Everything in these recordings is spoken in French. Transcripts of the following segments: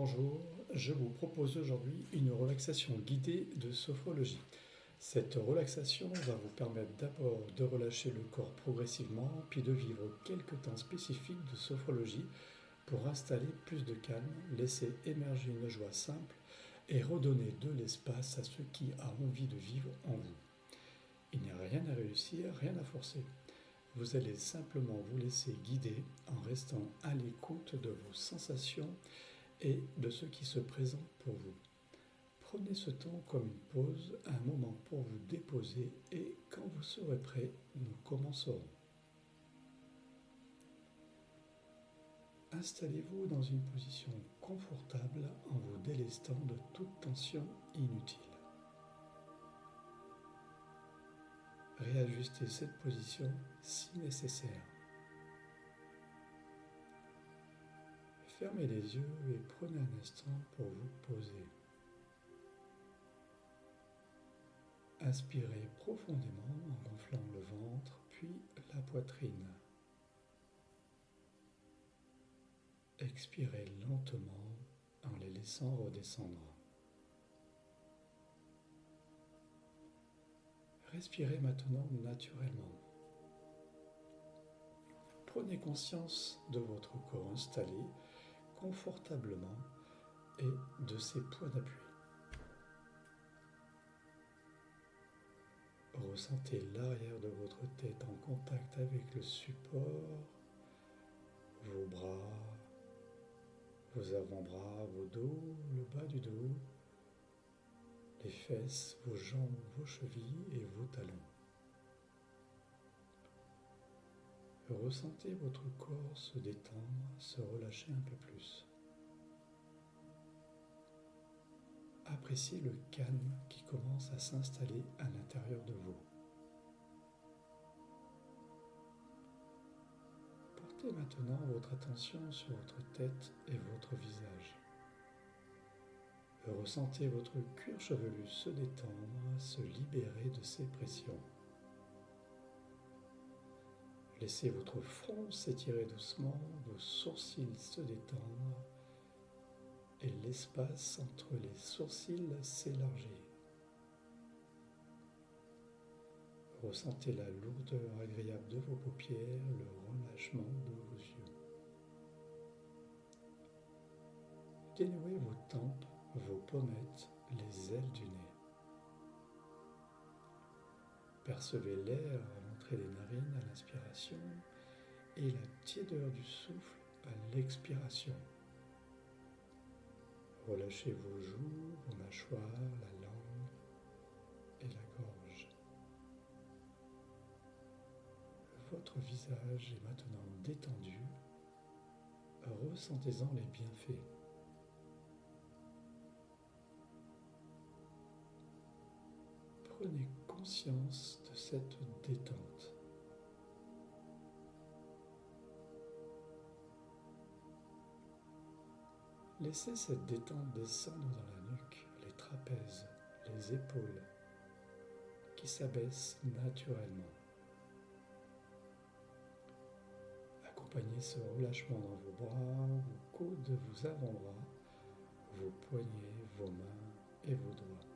Bonjour, je vous propose aujourd'hui une relaxation guidée de sophrologie. Cette relaxation va vous permettre d'abord de relâcher le corps progressivement, puis de vivre quelques temps spécifiques de sophrologie pour installer plus de calme, laisser émerger une joie simple et redonner de l'espace à ce qui a envie de vivre en vous. Il n'y a rien à réussir, rien à forcer. Vous allez simplement vous laisser guider en restant à l'écoute de vos sensations et de ce qui se présente pour vous. Prenez ce temps comme une pause, un moment pour vous déposer et quand vous serez prêt, nous commencerons. Installez-vous dans une position confortable en vous délestant de toute tension inutile. Réajustez cette position si nécessaire. Fermez les yeux et prenez un instant pour vous poser. Inspirez profondément en gonflant le ventre, puis la poitrine. Expirez lentement en les laissant redescendre. Respirez maintenant naturellement. Prenez conscience de votre corps installé confortablement et de ses points d'appui. Ressentez l'arrière de votre tête en contact avec le support, vos bras, vos avant-bras, vos dos, le bas du dos, les fesses, vos jambes, vos chevilles et vos talons. Ressentez votre corps se détendre, se relâcher un peu plus. Appréciez le calme qui commence à s'installer à l'intérieur de vous. Portez maintenant votre attention sur votre tête et votre visage. Ressentez votre cuir chevelu se détendre, se libérer de ses pressions. Laissez votre front s'étirer doucement, vos sourcils se détendre et l'espace entre les sourcils s'élargir. Ressentez la lourdeur agréable de vos paupières, le relâchement de vos yeux. Dénouez vos tempes, vos pommettes, les ailes du nez. Percevez l'air entrer les narines à l'inspiration et la tiédeur du souffle à l'expiration. Relâchez vos joues, vos mâchoires, la langue et la gorge. Votre visage est maintenant détendu. Ressentez-en les bienfaits. Prenez conscience de cette détente. Laissez cette détente descendre dans la nuque, les trapèzes, les épaules, qui s'abaissent naturellement. Accompagnez ce relâchement dans vos bras, vos coudes, vos avant-bras, vos poignets, vos mains et vos doigts.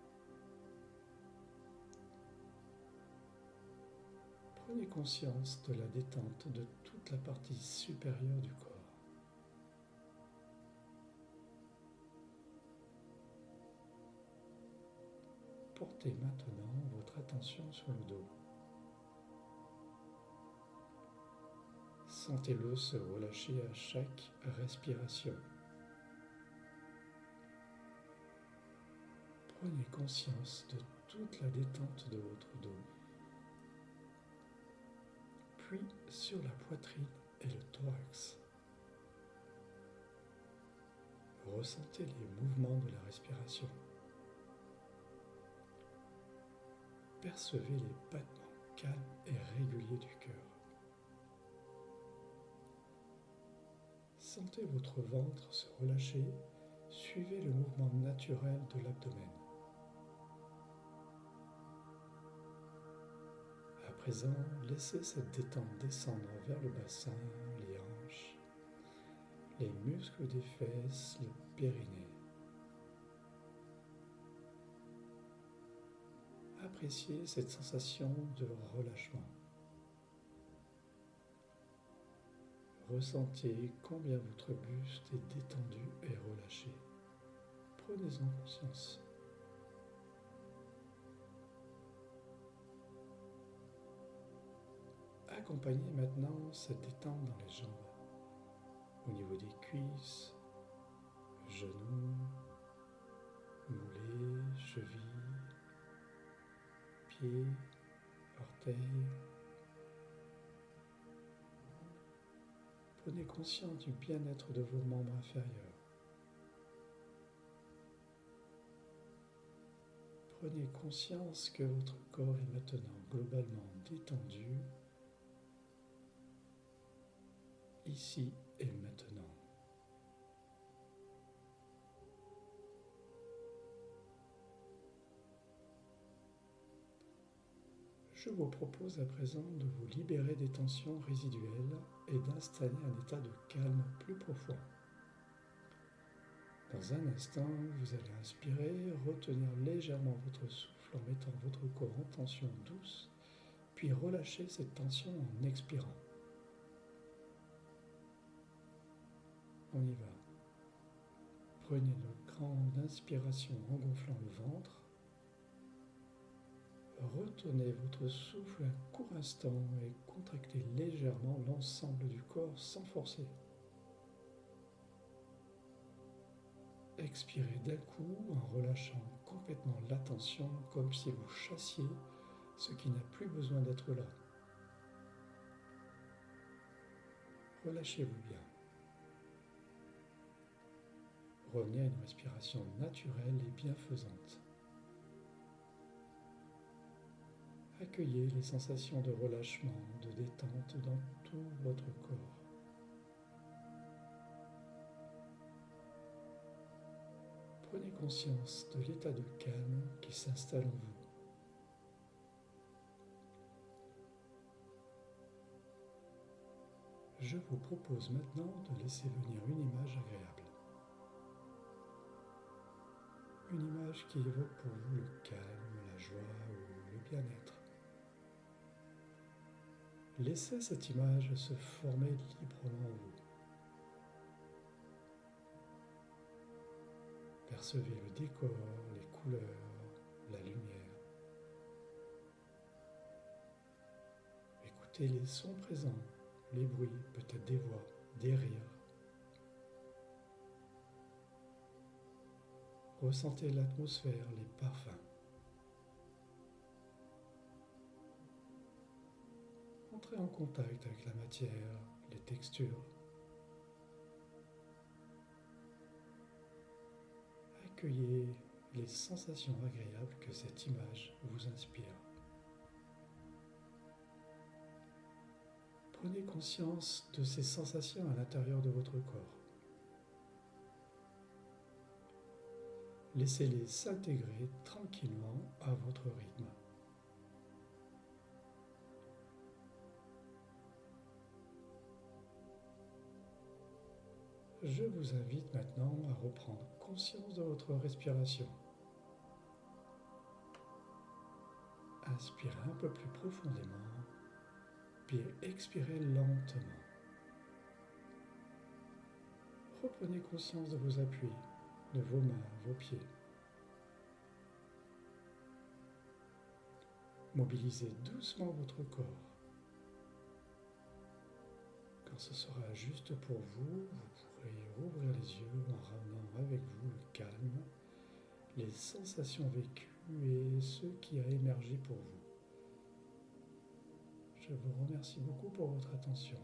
Prenez conscience de la détente de toute la partie supérieure du corps. Portez maintenant votre attention sur le dos. Sentez-le se relâcher à chaque respiration. Prenez conscience de toute la détente de votre dos. Puis sur la poitrine et le thorax. Ressentez les mouvements de la respiration. Percevez les battements calmes et réguliers du cœur. Sentez votre ventre se relâcher, suivez le mouvement naturel de l'abdomen. À présent, laissez cette détente descendre vers le bassin, les hanches, les muscles des fesses, le périnée. Appréciez cette sensation de relâchement. Ressentez combien votre buste est détendu et relâché. Prenez-en conscience. Accompagnez maintenant cette détente dans les jambes, au niveau des cuisses, genoux, mollets, chevilles, pieds, orteils. Prenez conscience du bien-être de vos membres inférieurs. Prenez conscience que votre corps est maintenant globalement détendu, ici et maintenant. Je vous propose à présent de vous libérer des tensions résiduelles et d'installer un état de calme plus profond. Dans un instant, vous allez inspirer, retenir légèrement votre souffle en mettant votre corps en tension douce, puis relâcher cette tension en expirant. On y va. Prenez une grande inspiration en gonflant le ventre. Retenez votre souffle un court instant et contractez légèrement l'ensemble du corps sans forcer. Expirez d'un coup en relâchant complètement la tension comme si vous chassiez ce qui n'a plus besoin d'être là. Relâchez-vous bien. Revenez à une respiration naturelle et bienfaisante. Accueillez les sensations de relâchement, de détente dans tout votre corps. Prenez conscience de l'état de calme qui s'installe en vous. Je vous propose maintenant de laisser venir une image agréable. Une image qui évoque pour vous le calme, la joie ou le bien-être. Laissez cette image se former librement en vous. Percevez le décor, les couleurs, la lumière. Écoutez les sons présents, les bruits, peut-être des voix, des rires. Ressentez l'atmosphère, les parfums. Entrez en contact avec la matière, les textures. Accueillez les sensations agréables que cette image vous inspire. Prenez conscience de ces sensations à l'intérieur de votre corps. Laissez-les s'intégrer tranquillement à votre rythme. Je vous invite maintenant à reprendre conscience de votre respiration. Inspirez un peu plus profondément, puis expirez lentement. Reprenez conscience de vos appuis, de vos mains, vos pieds. Mobilisez doucement votre corps. Quand ce sera juste pour vous, vous pourrez rouvrir les yeux en ramenant avec vous le calme, les sensations vécues et ce qui a émergé pour vous. Je vous remercie beaucoup pour votre attention.